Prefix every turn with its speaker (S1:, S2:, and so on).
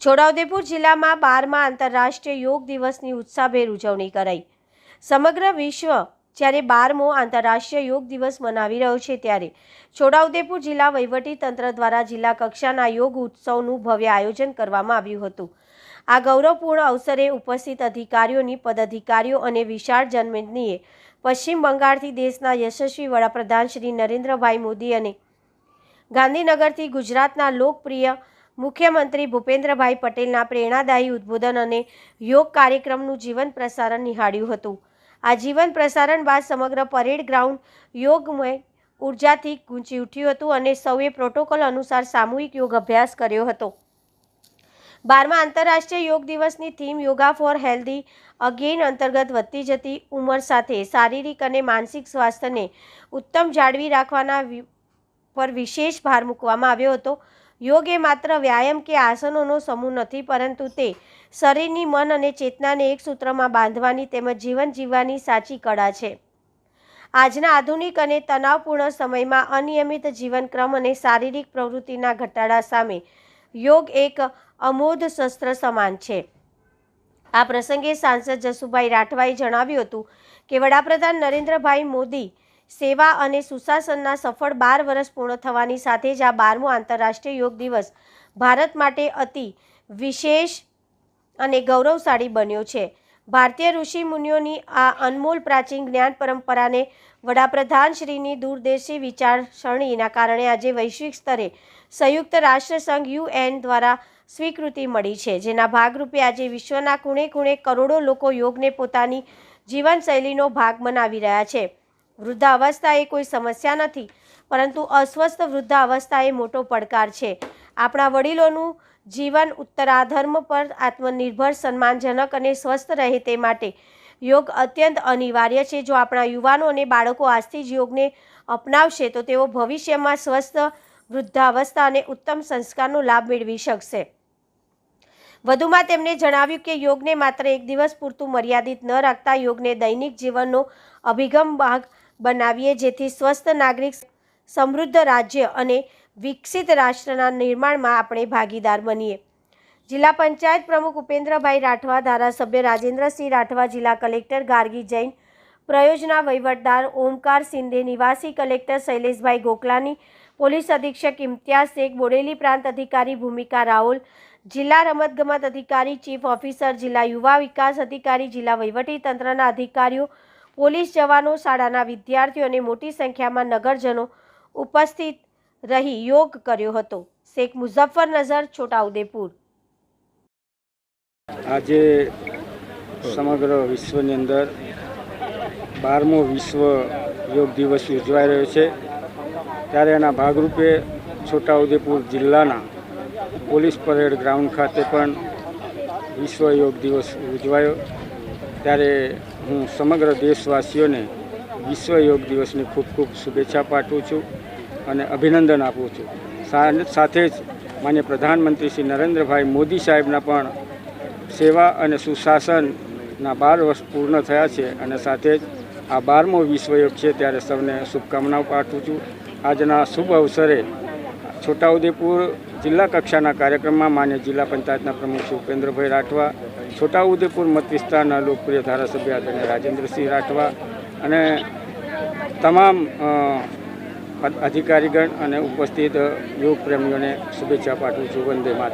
S1: છોટાઉદેપુર જિલ્લામાં 12મા આંતરરાષ્ટ્રીય યોગ દિવસની ઉત્સાહભેર ઉજવણી કરાઈ। સમગ્ર વિશ્વ જ્યારે 12મો આંતરરાષ્ટ્રીય યોગ દિવસ મનાવી રહ્યો છે ત્યારે છોટાઉદેપુર જિલ્લા વહીવટીતંત્ર દ્વારા જિલ્લા કક્ષાના યોગ ઉત્સવનું ભવ્ય આયોજન કરવામાં આવ્યું હતું। આ ગૌરવપૂર્ણ અવસરે ઉપસ્થિત અધિકારીઓની પદાધિકારીઓ અને વિશાળ જનમેદનીએ પશ્ચિમ બંગાળથી દેશના યશસ્વી વડાપ્રધાન શ્રી નરેન્દ્રભાઈ મોદી અને ગાંધીનગરથી ગુજરાતના લોકપ્રિય મુખ્યમંત્રી ભૂપેન્દ્રભાઈ પટેલના પ્રેરણાદાયી ઉદ્બોધન અને યોગ કાર્યક્રમનું જીવંત પ્રસારણ નિહાળ્યું હતું। આ જીવંત પ્રસારણ બાદ સમગ્ર પરેડ ગ્રાઉન્ડ યોગમય ઉર્જાથી ગૂંજી ઉઠ્યું હતું અને સૌએ પ્રોટોકોલ અનુસાર સામૂહિક યોગ અભ્યાસ કર્યો હતો। 12મા આંતરરાષ્ટ્રીય યોગ દિવસની theme yoga for healthy again અંતર્ગત વધતી જતી ઉંમર સાથે શારીરિક અને માનસિક સ્વાસ્થ્યને ઉત્તમ જાળવી રાખવાના પર વિશેષ ભાર મૂકવામાં આવ્યો હતો। યોગ એ માત્ર વ્યાયામ કે આસનોનો સમૂહ નથી, પરંતુ તે શરીરની, મન અને ચેતનાને એક સૂત્રમાં બાંધવાની તેમજ જીવન જીવવાની સાચી કળા છે। આજના આધુનિક અને તણાવપૂર્ણ સમયમાં અનિયમિત જીવનક્રમ અને શારીરિક પ્રવૃત્તિના ઘટાડા સામે યોગ એક અમોઘ શસ્ત્ર સમાન છે। આ પ્રસંગે સાંસદ જસુભાઈ રાઠવાએ જણાવ્યું હતું કે વડાપ્રધાન નરેન્દ્રભાઈ મોદી સેવા અને સુશાસનના સફળ 12 વર્ષ પૂર્ણ થવાની સાથે જ આ 12મો આંતરરાષ્ટ્રીય યોગ દિવસ ભારત માટે અતિ વિશેષ અને ગૌરવશાળી બન્યો છે। ભારતીય ઋષિ મુનિઓની આ અનમોલ પ્રાચીન જ્ઞાન પરંપરાને વડાપ્રધાનશ્રીની દૂરદેશી વિચારસરણીના કારણે આજે વૈશ્વિક સ્તરે સંયુક્ત રાષ્ટ્રસંઘ UN દ્વારા સ્વીકૃતિ મળી છે, જેના ભાગરૂપે આજે વિશ્વના ખૂણે ખૂણે કરોડો લોકો યોગને પોતાની જીવનશૈલીનો ભાગ બનાવી રહ્યા છે। વૃદ્ધાવસ્થા એ કોઈ સમસ્યા નથી, પરંતુ અસ્વસ્થ વૃદ્ધાવસ્થા એ મોટો પડકાર છે। આપણા વડીલોનું જીવન ઉત્તરાધર્મ પર આત્મનિર્ભર, સન્માનજનક અને સ્વસ્થ રહે તે માટે યોગ અત્યંત અનિવાર્ય છે। જો આપણા યુવાનો અને બાળકો આજથી જ યોગને અપનાવશે તો તેઓ ભવિષ્યમાં સ્વસ્થ વૃદ્ધાવસ્થા અને ઉત્તમ સંસ્કારનો લાભ મેળવી શકશે। વધુમાં તેમણે જણાવ્યું કે યોગને માત્ર એક દિવસ પૂરતું મર્યાદિત ન રાખતા યોગને દૈનિક જીવનનો અભિગમ ભાગ બનાવીએ, જેથી સ્વસ્થ નાગરિક, સમૃદ્ધ રાજ્ય અને વિકસિત રાષ્ટ્રના નિર્માણમાં આપણે ભાગીદાર બનીએ। જિલ્લા પંચાયત પ્રમુખ ઉપેન્દ્રભાઈ રાઠવા, ધારાસભ્ય રાજેન્દ્રસિંહ રાઠવા, જિલ્લા કલેક્ટર ગાર્ગી જૈન, પ્રયોજના વહીવટદાર ઓમકાર સિંધે, નિવાસી કલેક્ટર શૈલેષભાઈ ગોકલાની, પોલીસ અધિક્ષક ઇમ્તિયાઝ શેખ, બોડેલી પ્રાંત અધિકારી ભૂમિકા રાઓલ, જિલ્લા રમતગમત અધિકારી, ચીફ ઓફિસર, જિલ્લા યુવા વિકાસ અધિકારી, જિલ્લા વહીવટીતંત્રના અધિકારીઓ, પોલીસ જવાનો, શાળાના વિદ્યાર્થીઓ અને મોટી સંખ્યામાં નગરજનો ઉપસ્થિત રહી યોગ કર્યો હતો। શેખ મુઝફ્ફર નઝર, છોટાઉદેપુર।
S2: આજે સમગ્ર વિશ્વની અંદર 12મો વિશ્વ યોગ દિવસ ઉજવાઈ રહ્યો છે, ત્યારે એના ભાગરૂપે છોટાઉદેપુર જિલ્લાના પોલીસ પરેડ ગ્રાઉન્ડ ખાતે પણ વિશ્વ યોગ દિવસ ઉજવાયો। ત્યારે હું સમગ્ર દેશવાસીઓને વિશ્વ યોગ દિવસની ખૂબ ખૂબ શુભેચ્છા પાઠવું છું અને અભિનંદન આપું છું। સાથે જ માન્ય પ્રધાનમંત્રી શ્રી નરેન્દ્રભાઈ મોદી સાહેબના પણ સેવા અને સુશાસનના 12 વર્ષ પૂર્ણ થયા છે અને સાથે જ આ 12મો વિશ્વ યોગ છે, ત્યારે સૌને શુભકામનાઓ પાઠવું છું। આજના શુભ અવસરે છોટાઉદેપુર જિલ્લા કક્ષાના કાર્યક્રમમાં માન્ય જિલ્લા પંચાયતના પ્રમુખ શ્રી ઉપેન્દ્રભાઈ રાઠવા, છોટાઉદેપુર મત વિસ્તારના લોકપ્રિય ધારાસભ્ય આદરણીય રાજેન્દ્રસિંહ રાઠવા અને તમામ અધિકારીગણ અને ઉપસ્થિત યોગ પ્રેમીઓને શુભેચ્છા પાઠવું છું। વંદે માતરમ।